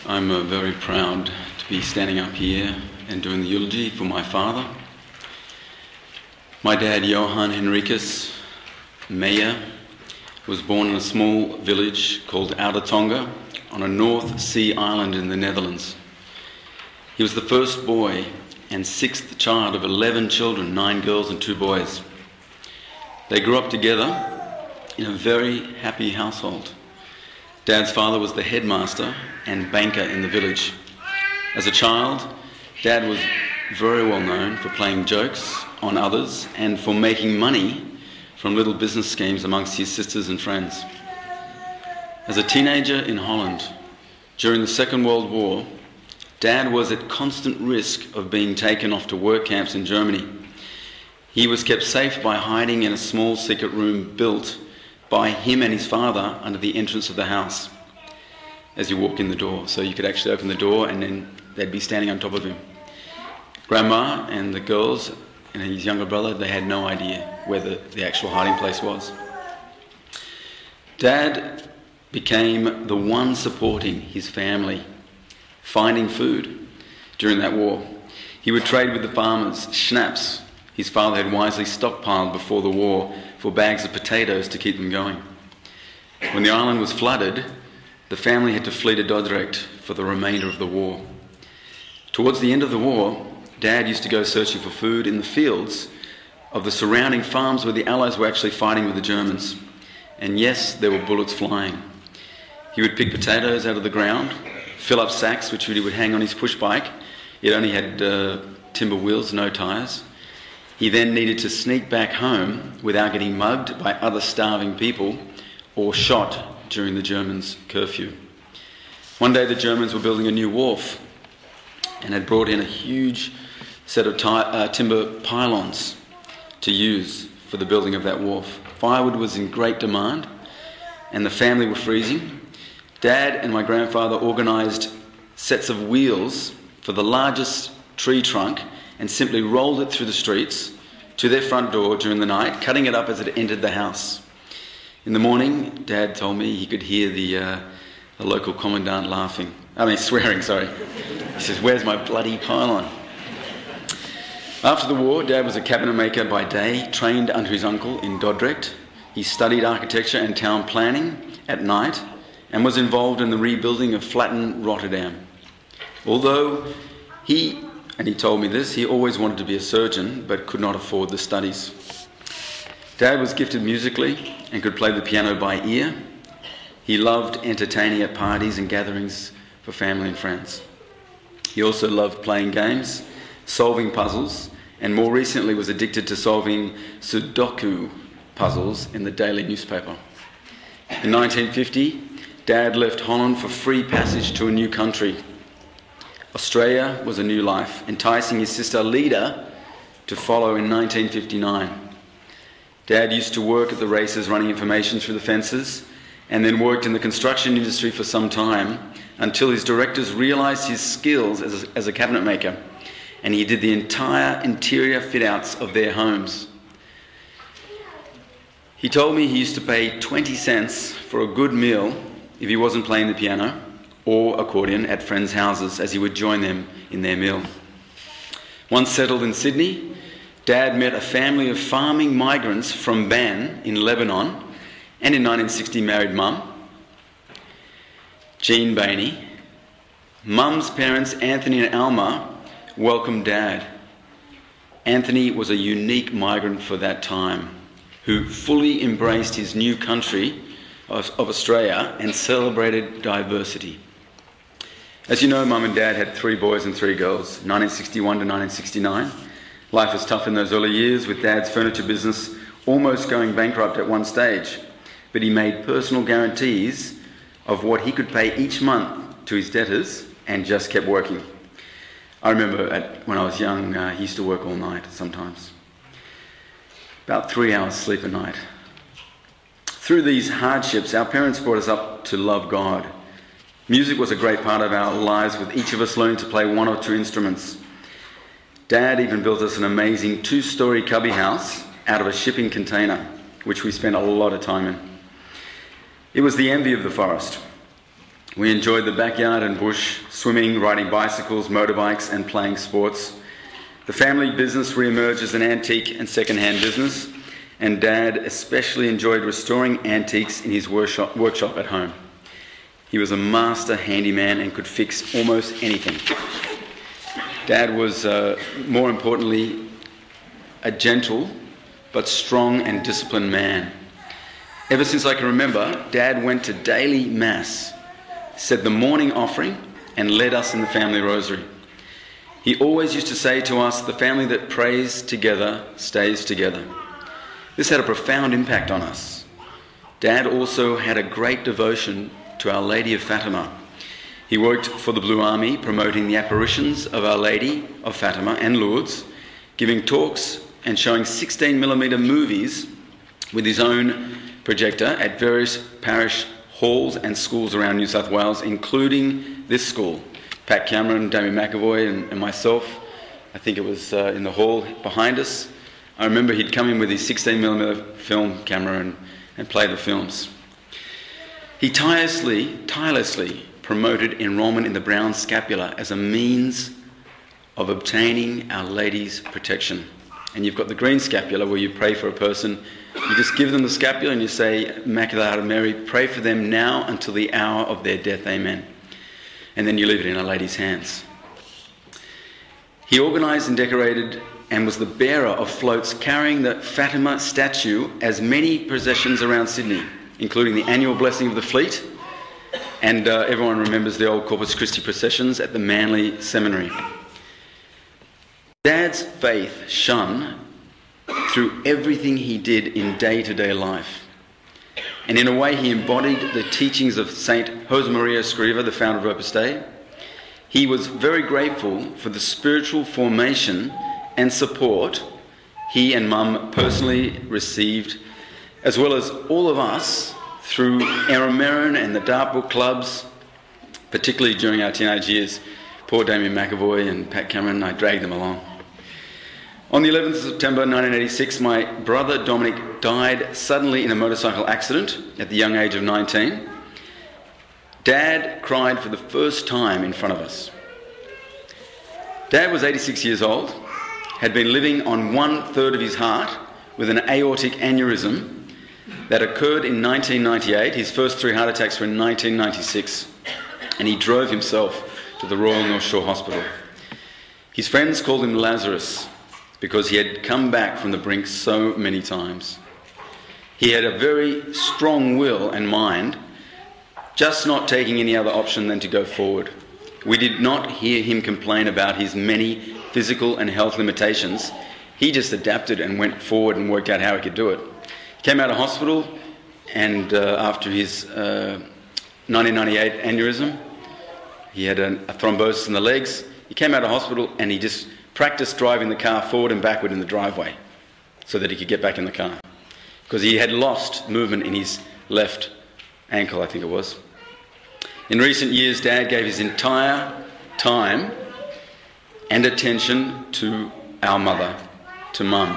I'm very proud to be standing up here and doing the eulogy for my father. My dad, Johann Henricus Meyer, was born in a small village called Oude Tonga on a North Sea island in the Netherlands. He was the first boy and sixth child of 11 children, 9 girls and 2 boys. They grew up together in a very happy household. Dad's father was the headmaster and banker in the village. As a child, Dad was very well known for playing jokes on others and for making money from little business schemes amongst his sisters and friends. As a teenager in Holland, during the Second World War, Dad was at constant risk of being taken off to work camps in Germany. He was kept safe by hiding in a small secret room built by him and his father under the entrance of the house as you walk in the door. So you could actually open the door and then they'd be standing on top of him. Grandma and the girls and his younger brother, they had no idea where the actual hiding place was. Dad became the one supporting his family, finding food during that war. He would trade with the farmers schnapps his father had wisely stockpiled before the war for bags of potatoes to keep them going. When the island was flooded, the family had to flee to Dordrecht for the remainder of the war. Towards the end of the war, Dad used to go searching for food in the fields of the surrounding farms where the Allies were actually fighting with the Germans. And yes, there were bullets flying. He would pick potatoes out of the ground, fill up sacks which he would hang on his push bike. It only had timber wheels, no tyres. He then needed to sneak back home without getting mugged by other starving people or shot during the Germans' curfew. One day the Germans were building a new wharf and had brought in a huge set of timber pylons to use for the building of that wharf. Firewood was in great demand and the family were freezing. Dad and my grandfather organised sets of wheels for the largest tree trunk and simply rolled it through the streets to their front door during the night, cutting it up as it entered the house. In the morning, Dad told me he could hear the local commandant swearing. He says, "Where's my bloody pylon?" After the war, Dad was a cabinet maker by day, trained under his uncle in Dordrecht. He studied architecture and town planning at night and was involved in the rebuilding of flattened Rotterdam. Although he told me this, he always wanted to be a surgeon but could not afford the studies. Dad was gifted musically and could play the piano by ear. He loved entertaining at parties and gatherings for family and friends. He also loved playing games, solving puzzles, and more recently was addicted to solving Sudoku puzzles in the daily newspaper. In 1950, Dad left Holland for free passage to a new country. Australia was a new life, enticing his sister Lida to follow in 1959. Dad used to work at the races running information through the fences and then worked in the construction industry for some time until his directors realised his skills as a cabinet maker and he did the entire interior fit-outs of their homes. He told me he used to pay 20 cents for a good meal if he wasn't playing the piano or accordion at friends' houses as he would join them in their meal. Once settled in Sydney, Dad met a family of farming migrants from Ban in Lebanon and in 1960 married Mum, Jean Bainey. Mum's parents, Anthony and Alma, welcomed Dad. Anthony was a unique migrant for that time who fully embraced his new country of Australia and celebrated diversity. As you know, Mum and Dad had 3 boys and 3 girls, 1961 to 1969. Life was tough in those early years, with Dad's furniture business almost going bankrupt at one stage. But he made personal guarantees of what he could pay each month to his debtors and just kept working. I remember when I was young, he used to work all night sometimes. About 3 hours sleep a night. Through these hardships, our parents brought us up to love God. Music was a great part of our lives, with each of us learning to play 1 or 2 instruments. Dad even built us an amazing 2-storey cubby house out of a shipping container, which we spent a lot of time in. It was the envy of the forest. We enjoyed the backyard and bush, swimming, riding bicycles, motorbikes and playing sports. The family business re-emerged as an antique and second-hand business, and Dad especially enjoyed restoring antiques in his workshop at home. He was a master handyman and could fix almost anything. Dad was, more importantly, a gentle but strong and disciplined man. Ever since I can remember, Dad went to daily mass, said the morning offering, and led us in the family rosary. He always used to say to us, "The family that prays together stays together." This had a profound impact on us. Dad also had a great devotion to Our Lady of Fatima. He worked for the Blue Army, promoting the apparitions of Our Lady of Fatima and Lourdes, giving talks and showing 16mm movies with his own projector at various parish halls and schools around New South Wales, including this school. Pat Cameron, Damien McAvoy and myself, I think it was in the hall behind us. I remember he'd come in with his 16mm film camera and play the films. He tirelessly promoted enrolment in the Brown Scapular as a means of obtaining Our Lady's protection. And you've got the green scapular where you pray for a person. You just give them the scapular and you say, "Immaculate Heart of Mary, pray for them now until the hour of their death, amen." And then you leave it in Our Lady's hands. He organised and decorated and was the bearer of floats carrying the Fatima statue as many processions around Sydney, including the annual Blessing of the Fleet, and everyone remembers the old Corpus Christi processions at the Manly Seminary. Dad's faith shone through everything he did in day-to-day life. And in a way, he embodied the teachings of St. Josemaria Escriva, the founder of Opus Dei. He was very grateful for the spiritual formation and support he and Mum personally received, as well as all of us through Arameron and the Dark Book clubs, particularly during our teenage years. Poor Damien McAvoy and Pat Cameron, I dragged them along. On the 11th of September 1986, my brother Dominic died suddenly in a motorcycle accident at the young age of 19. Dad cried for the first time in front of us. Dad was 86 years old, had been living on 1/3 of his heart with an aortic aneurysm that occurred in 1998. His first 3 heart attacks were in 1996, and he drove himself to the Royal North Shore Hospital. His friends called him Lazarus because he had come back from the brink so many times. He had a very strong will and mind, just not taking any other option than to go forward. We did not hear him complain about his many physical and health limitations. He just adapted and went forward and worked out how he could do it. He came out of hospital, and after his 1998 aneurysm, he had a thrombosis in the legs. He came out of hospital and he just practiced driving the car forward and backward in the driveway so that he could get back in the car, because he had lost movement in his left ankle, I think it was. In recent years, Dad gave his entire time and attention to our mother, to Mum.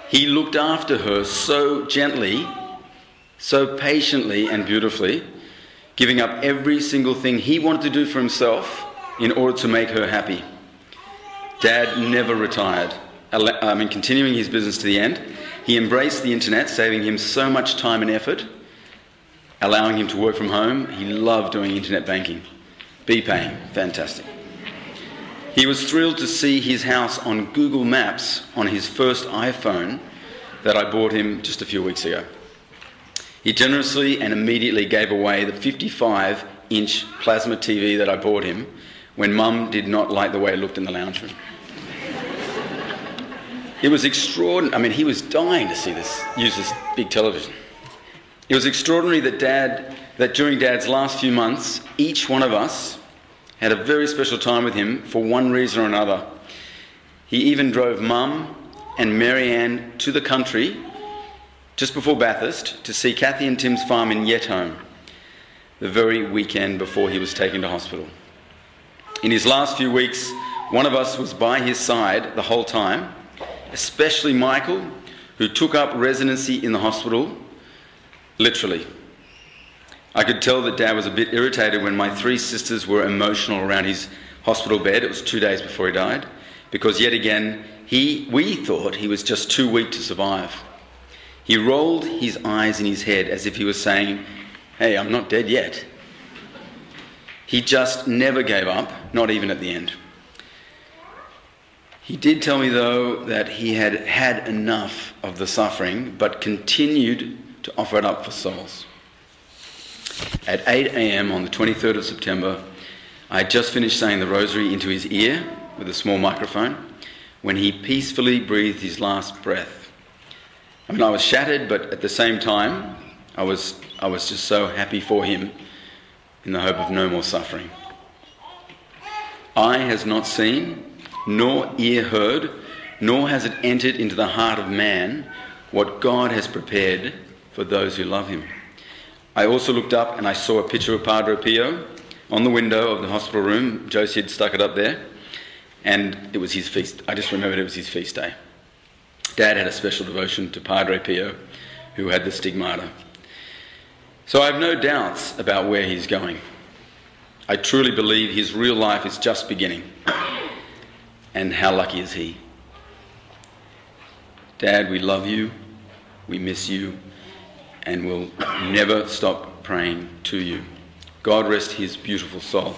He looked after her so gently, so patiently and beautifully, giving up every single thing he wanted to do for himself in order to make her happy. Dad never retired, continuing his business to the end. He embraced the internet, saving him so much time and effort, allowing him to work from home. He loved doing internet banking. BPaying, fantastic. He was thrilled to see his house on Google Maps on his first iPhone that I bought him just a few weeks ago. He generously and immediately gave away the 55-inch plasma TV that I bought him when Mum did not like the way it looked in the lounge room. It was extraordinary. I mean, he was dying to see this, use this big television. It was extraordinary that during Dad's last few months, each one of us had a very special time with him for one reason or another. He even drove Mum and Marianne to the country just before Bathurst to see Kathy and Tim's farm in Yetholm, the very weekend before he was taken to hospital. In his last few weeks, one of us was by his side the whole time, especially Michael, who took up residency in the hospital, literally. I could tell that Dad was a bit irritated when my 3 sisters were emotional around his hospital bed. It was 2 days before he died, because yet again, we thought he was just too weak to survive. He rolled his eyes in his head as if he was saying, "Hey, I'm not dead yet." He just never gave up, not even at the end. He did tell me, though, that he had had enough of the suffering, but continued to offer it up for souls. At 8 a.m. on the 23rd of September, I had just finished saying the rosary into his ear with a small microphone when he peacefully breathed his last breath. I mean, I was shattered, but at the same time, I was just so happy for him in the hope of no more suffering. Eye has not seen, nor ear heard, nor has it entered into the heart of man what God has prepared for those who love him. I also looked up and I saw a picture of Padre Pio on the window of the hospital room. Josie had stuck it up there, and it was his feast. I just remembered it was his feast day. Dad had a special devotion to Padre Pio, who had the stigmata. So I have no doubts about where he's going. I truly believe his real life is just beginning. And how lucky is he? Dad, we love you, we miss you, and we'll never stop praying to you. God rest his beautiful soul.